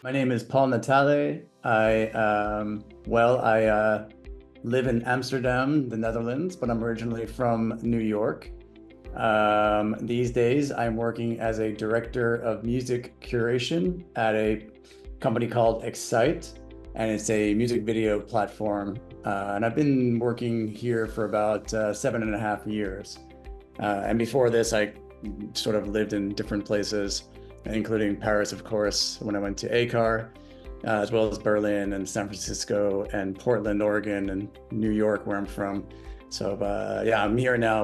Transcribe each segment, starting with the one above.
My name is Paul Natale. I live in Amsterdam, the Netherlands, but I'm originally from New York. These days, I'm working as a director of music curation at a company called Excite, and it's a music video platform. And I've been working here for about 7.5 years. And before this, I sort of lived in different places, including Paris, of course, when I went to ACAR, as well as Berlin and San Francisco and Portland, Oregon, and New York, where I'm from. So yeah, I'm here now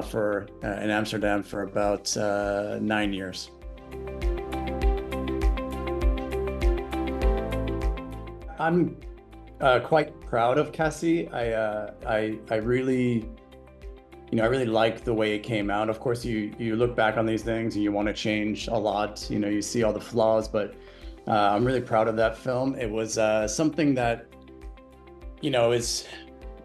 in Amsterdam for about 9 years. I'm quite proud of Cassie. I really, I really like the way it came out. Of course, you look back on these things and you want to change a lot. You see all the flaws, but I'm really proud of that film. It was something that, is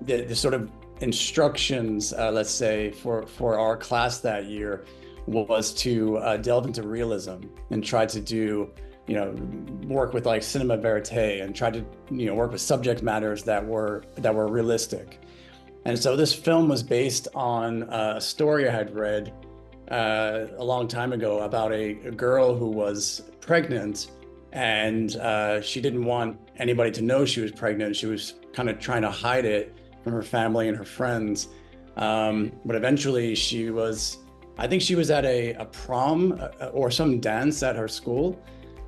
the sort of instructions, let's say, for our class that year was to delve into realism and try to do, work with like cinema verite and try to, work with subject matters that were realistic. And so this film was based on a story I had read a long time ago about a girl who was pregnant, and she didn't want anybody to know she was pregnant. She was kind of trying to hide it from her family and her friends. But eventually I think she was at a prom or some dance at her school.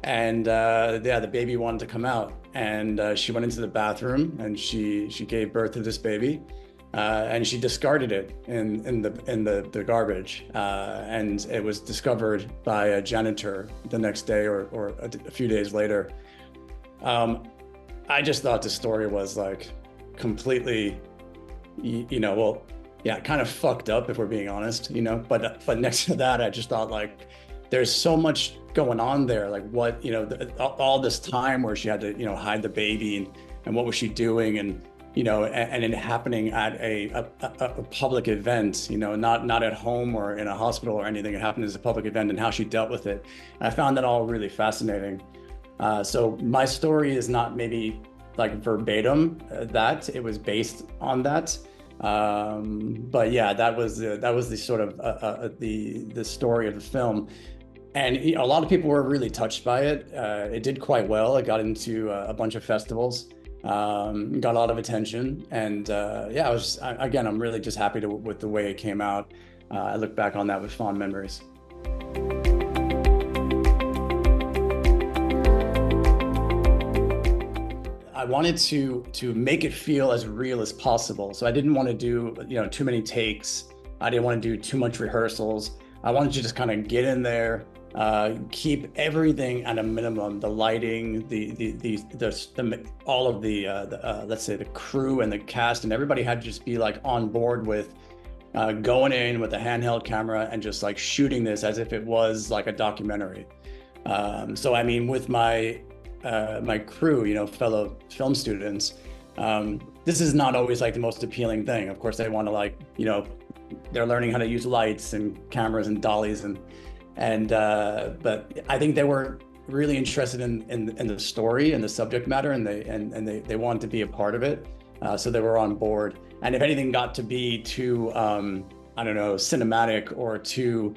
And yeah, the baby wanted to come out, and she went into the bathroom and she gave birth to this baby. And she discarded it in the garbage, and it was discovered by a janitor the next day or a few days later. I just thought the story was like completely, well, yeah, kind of fucked up if we're being honest, But next to that, I just thought like, there's so much going on there, like what all this time where she had to hide the baby and what was she doing and it happening at a public event, not at home or in a hospital or anything. It happened as a public event and how she dealt with it. And I found that all really fascinating. So my story is not maybe like verbatim that it was based on that. But yeah, that was the sort of the story of the film. And a lot of people were really touched by it. It did quite well. It got into a bunch of festivals. Got a lot of attention, and yeah, I'm really just happy with the way it came out. I look back on that with fond memories. I wanted to make it feel as real as possible, so I didn't want to do too many takes. I didn't want to do too much rehearsals. I wanted to just kind of get in there. Keep everything at a minimum: the lighting, all of the let's say the crew and the cast, and everybody had to just be like on board with going in with a handheld camera and just like shooting this as if it was like a documentary. So I mean, with my crew, fellow film students, this is not always like the most appealing thing. Of course, they want to like they're learning how to use lights and cameras and dollies but I think they were really interested in the story and the subject matter, and they wanted to be a part of it, so they were on board. And if anything got to be too I don't know, cinematic or too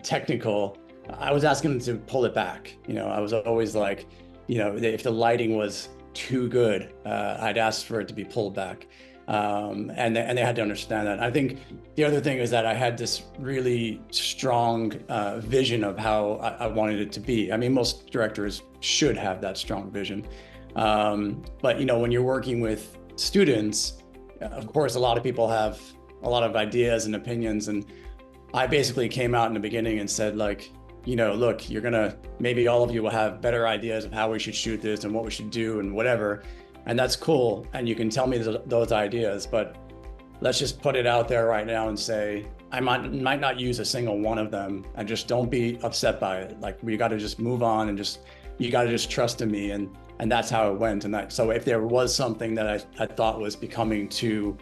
technical, I was asking them to pull it back. I was always like, if the lighting was too good, I'd ask for it to be pulled back. And they had to understand that. I think the other thing is that I had this really strong vision of how I wanted it to be. I mean, most directors should have that strong vision. But when you're working with students, of course, a lot of people have a lot of ideas and opinions. And I basically came out in the beginning and said, like, look, maybe all of you will have better ideas of how we should shoot this and what we should do and whatever. And that's cool. And you can tell me those ideas, but let's just put it out there right now and say, I might not use a single one of them, and just don't be upset by it. Like, we got to just move on and you got to just trust in me. And that's how it went. So if there was something that I thought was becoming too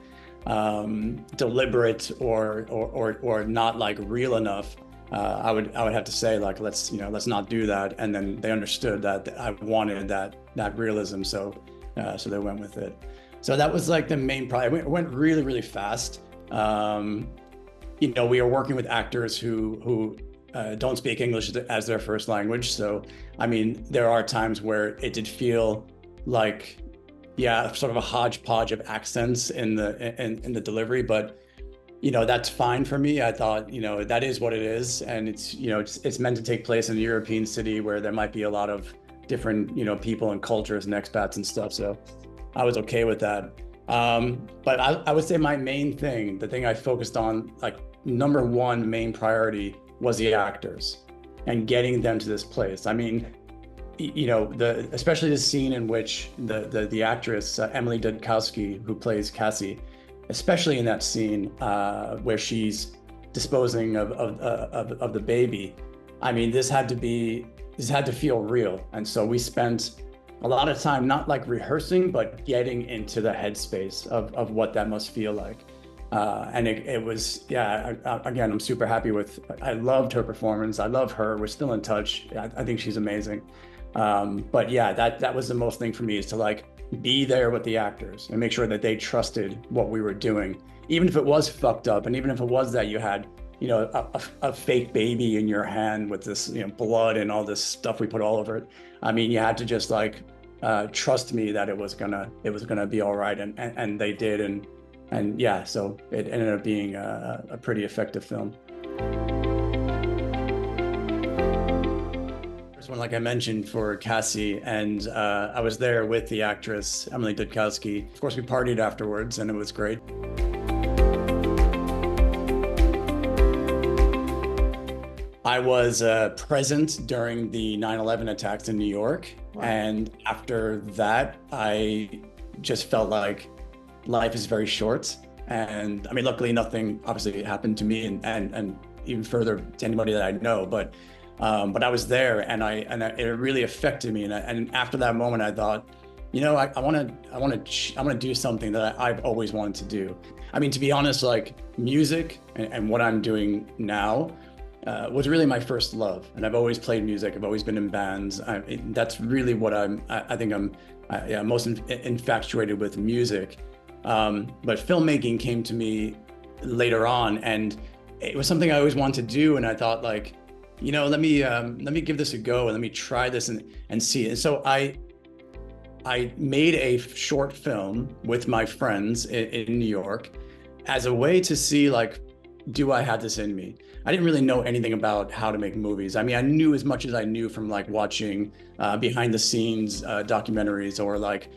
deliberate or not like real enough, I would have to say like, let's not do that. And then they understood that I wanted that realism. So they went with it. So that was like the main problem. It went really, really fast. We were working with actors who don't speak English as their first language. So, I mean, there are times where it did feel like, sort of a hodgepodge of accents in the delivery, but that's fine for me. I thought, that is what it is. And it's meant to take place in a European city where there might be a lot of different, people and cultures and expats and stuff. So I was okay with that. But I would say my main thing, the thing I focused on, like number one main priority, was the actors and getting them to this place. I mean, especially the scene in which the actress, Emily Dudkowski, who plays Cassie, especially in that scene where she's disposing of the baby. I mean, this had to feel real. And so we spent a lot of time, not like rehearsing, but getting into the headspace of what that must feel like. And it was, again, I'm super happy I loved her performance. I love her. We're still in touch. I think she's amazing. But yeah, that was the most thing for me, is to like be there with the actors and make sure that they trusted what we were doing, even if it was fucked up. And even if it was that you had, a fake baby in your hand with this, blood and all this stuff we put all over it. I mean, you had to just like, trust me that it was gonna be all right. And they did. And yeah, so it ended up being a pretty effective film. First one, like I mentioned, for Cassie, and I was there with the actress, Emily Dudkowski. Of course, we partied afterwards, and it was great. I was present during the 9/11 attacks in New York. Wow. And after that, I just felt like life is very short. And I mean, luckily nothing obviously happened to me and even further to anybody that I know, but I was there, and it really affected me. And after that moment, I thought, I want to do something that I've always wanted to do. I mean, to be honest, like music and what I'm doing now was really my first love. And I've always played music. I've always been in bands. That's really what I think I'm most infatuated with, music. But filmmaking came to me later on, and it was something I always wanted to do. And I thought, like, let me give this a go, and let me try this and see. And so I made a short film with my friends in New York as a way to see, like, do I have this in me? I didn't really know anything about how to make movies. I mean, I knew as much as I knew from like watching behind the scenes documentaries, or like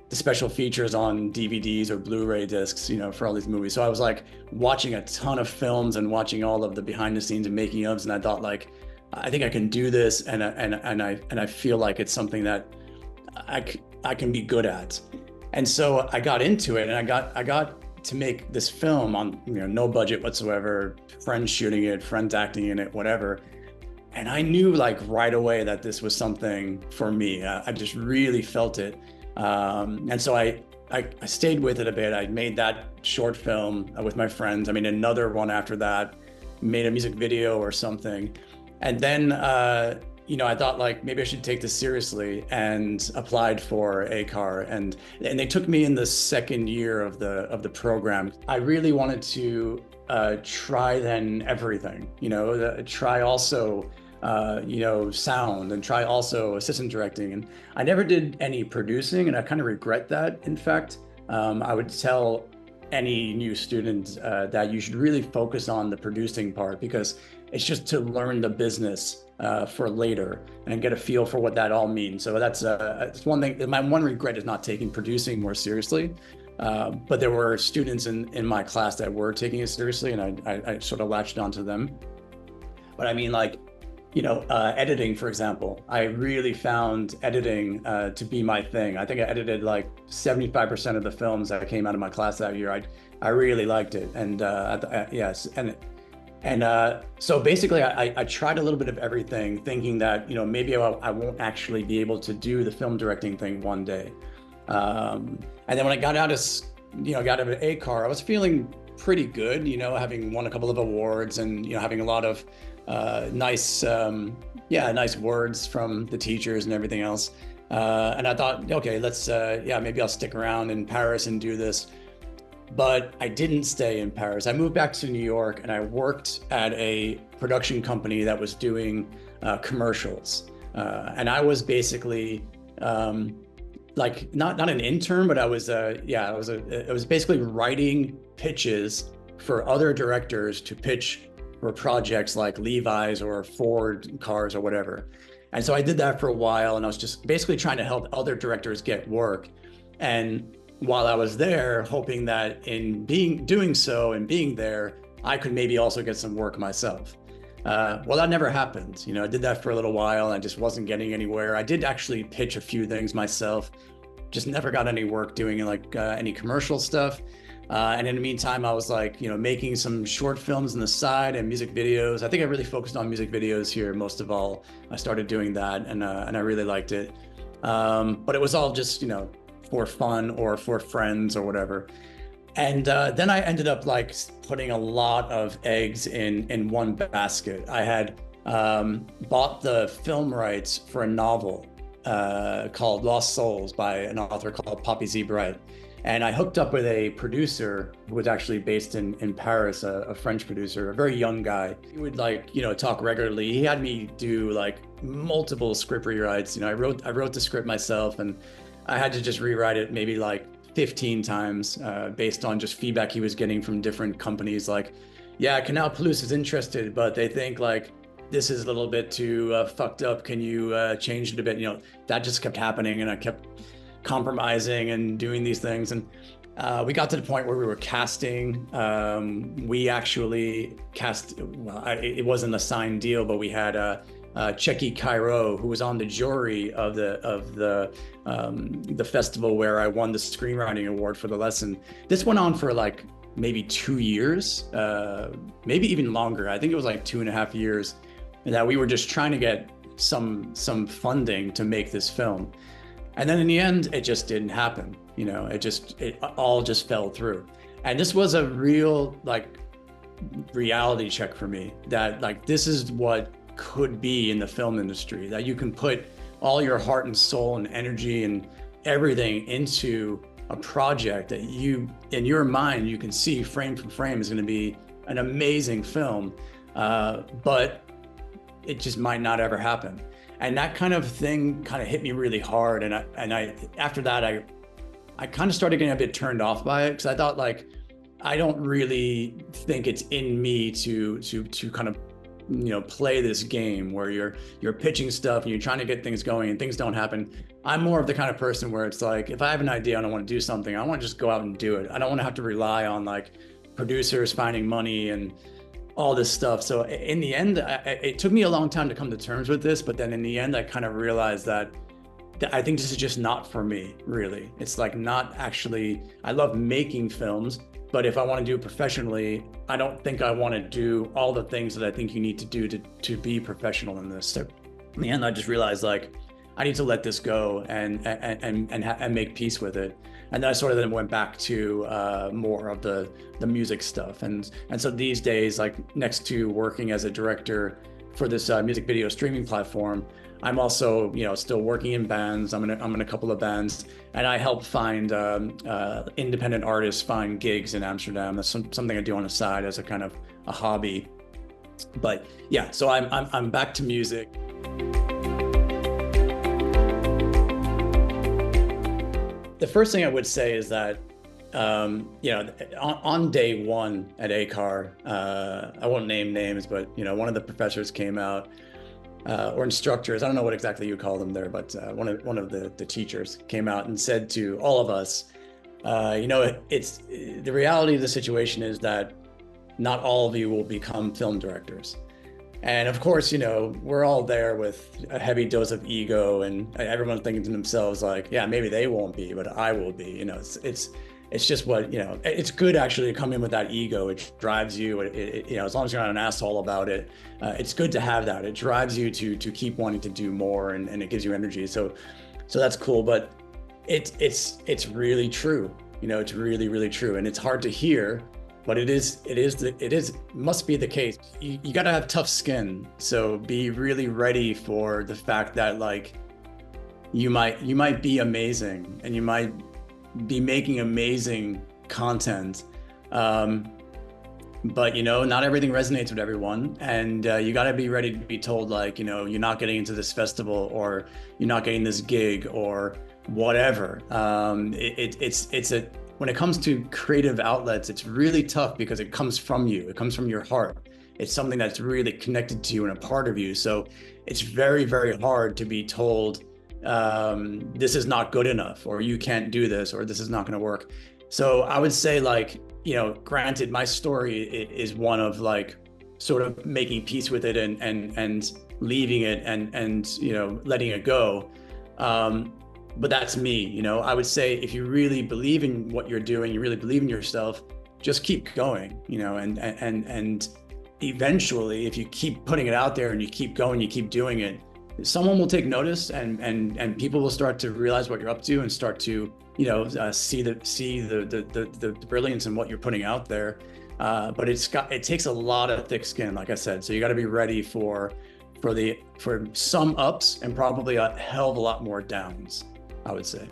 the special features on DVDs or Blu-ray discs, for all these movies. So I was like watching a ton of films and watching all of the behind the scenes and making ofs, and I thought, like, I think I can do this, and I feel like it's something that I can be good at. And so I got into it, and I got to make this film on no budget whatsoever, friends shooting it, friends acting in it, whatever. And I knew like right away that this was something for me. I just really felt it. And so I stayed with it a bit. I made that short film with my friends. I made another one after that, made a music video or something. And then, I thought, like, maybe I should take this seriously, and applied for ACAR. And they took me in the second year of the program. I really wanted to try then everything, try also sound, and try also assistant directing. And I never did any producing, and I kind of regret that. In fact, I would tell any new student that you should really focus on the producing part, because it's just to learn the business for later and get a feel for what that all means. So that's one thing. My one regret is not taking producing more seriously. But there were students in my class that were taking it seriously, and I sort of latched onto them. But I mean, like, editing, for example, I really found editing to be my thing. I think I edited like 75% of the films that came out of my class that year. I really liked it. And yes. And so basically I tried a little bit of everything, thinking that, maybe I won't actually be able to do the film directing thing one day. And then when I got out of ACAR, I was feeling pretty good, having won a couple of awards, and, having a lot of nice, yeah, nice words from the teachers and everything else. And I thought, okay, let's, yeah, maybe I'll stick around in Paris and do this. But I didn't stay in Paris. I moved back to New York and I worked at a production company that was doing commercials. And I was basically like not an intern, but I was yeah, I was basically writing pitches for other directors to pitch for projects like Levi's or Ford cars or whatever. And so I did that for a while, and I was just basically trying to help other directors get work. And while I was there, hoping that in doing so and being there, I could maybe also get some work myself. Well, that never happened. You know, I did that for a little while and I just wasn't getting anywhere. I did actually pitch a few things myself, just never got any work doing like any commercial stuff. And in the meantime, I was like, you know, making some short films on the side and music videos. I think I really focused on music videos here most of all. I started doing that and I really liked it. But it was all just, you know, for fun or for friends or whatever. And then I ended up like putting a lot of eggs in one basket. I had bought the film rights for a novel called Lost Souls by an author called Poppy Z. Bright. And I hooked up with a producer who was actually based in Paris, a French producer, a very young guy. He would like, you know, talk regularly. He had me do like multiple script rewrites. You know, I wrote the script myself and I had to just rewrite it maybe like 15 times based on just feedback he was getting from different companies. Like, yeah, Canal Plus is interested, but they think like this is a little bit too fucked up. Can you change it a bit? You know, that just kept happening, and I kept compromising and doing these things. And we got to the point where we were casting. We actually cast. Well, it wasn't a signed deal, but we had Checky Cairo, who was on the jury of the festival where I won the screenwriting award for the lesson. This went on for like maybe 2 years, maybe even longer. I think it was like 2.5 years, and that we were just trying to get some funding to make this film. And then in the end, it just didn't happen. You know, it all just fell through. And this was a real like reality check for me that like this is what could be in the film industry, that you can put all your heart and soul and energy and everything into a project that you, in your mind, you can see frame for frame is going to be an amazing film, but it just might not ever happen. And that kind of thing kind of hit me really hard. And I after that, I kind of started getting a bit turned off by it, because I thought like, I don't really think it's in me to kind of, you know, play this game where you're pitching stuff and you're trying to get things going and things don't happen. I'm more of the kind of person where it's like, if I have an idea and I want to do something, I want to just go out and do it. I don't want to have to rely on like producers finding money and all this stuff. So in the end, it took me a long time to come to terms with this, but then in the end, I kind of realized that I think this is just not for me, really. It's like not actually, I love making films, but if I want to do it professionally, I don't think I want to do all the things that I think you need to do to be professional in this. So in the end, I just realized like, I need to let this go and make peace with it. And then I sort of then went back to more of the music stuff. And so these days, like next to working as a director for this music video streaming platform, I'm also, you know, still working in bands. I'm in a couple of bands, and I help find independent artists find gigs in Amsterdam. That's something I do on the side as a kind of a hobby. But yeah, so I'm back to music. The first thing I would say is that, you know, on day one at ACAR, I won't name names, but, you know, one of the professors came out, or instructors, I don't know what exactly you call them there, but one of the teachers came out and said to all of us, you know, it's the reality of the situation is that not all of you will become film directors. And of course, you know, we're all there with a heavy dose of ego, and everyone's thinking to themselves like, yeah, maybe they won't be, but I will be. You know, it's just what, you know, it's good actually to come in with that ego. It drives you, you know, as long as you're not an asshole about it, it's good to have that. It drives you to keep wanting to do more, and it gives you energy. So that's cool, but it's really true. You know, it's really, really true. And it's hard to hear but must be the case. You got to have tough skin. So be really ready for the fact that like you might be amazing and you might be making amazing content. But not everything resonates with everyone, and you got to be ready to be told like, you're not getting into this festival, or you're not getting this gig, or whatever. When it comes to creative outlets, it's really tough because it comes from you. It comes from your heart. It's something that's really connected to you and a part of you. So it's very, very hard to be told, this is not good enough, or you can't do this, or this is not going to work. So I would say like, granted, my story is one of like sort of making peace with it and leaving it and letting it go. But that's me. I would say if you really believe in what you're doing, you really believe in yourself, just keep going, and eventually, if you keep putting it out there and you keep going, you keep doing it, someone will take notice, and people will start to realize what you're up to and start to see the brilliance in what you're putting out there. But it takes a lot of thick skin, like I said. So you got to be ready for some ups and probably a hell of a lot more downs, I would say.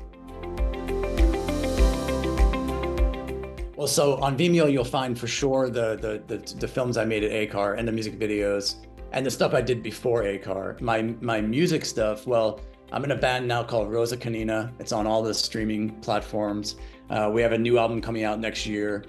Well, so on Vimeo, you'll find for sure the films I made at ACAR and the music videos and the stuff I did before ACAR. My music stuff, well, I'm in a band now called Rosa Canina. It's on all the streaming platforms. We have a new album coming out next year.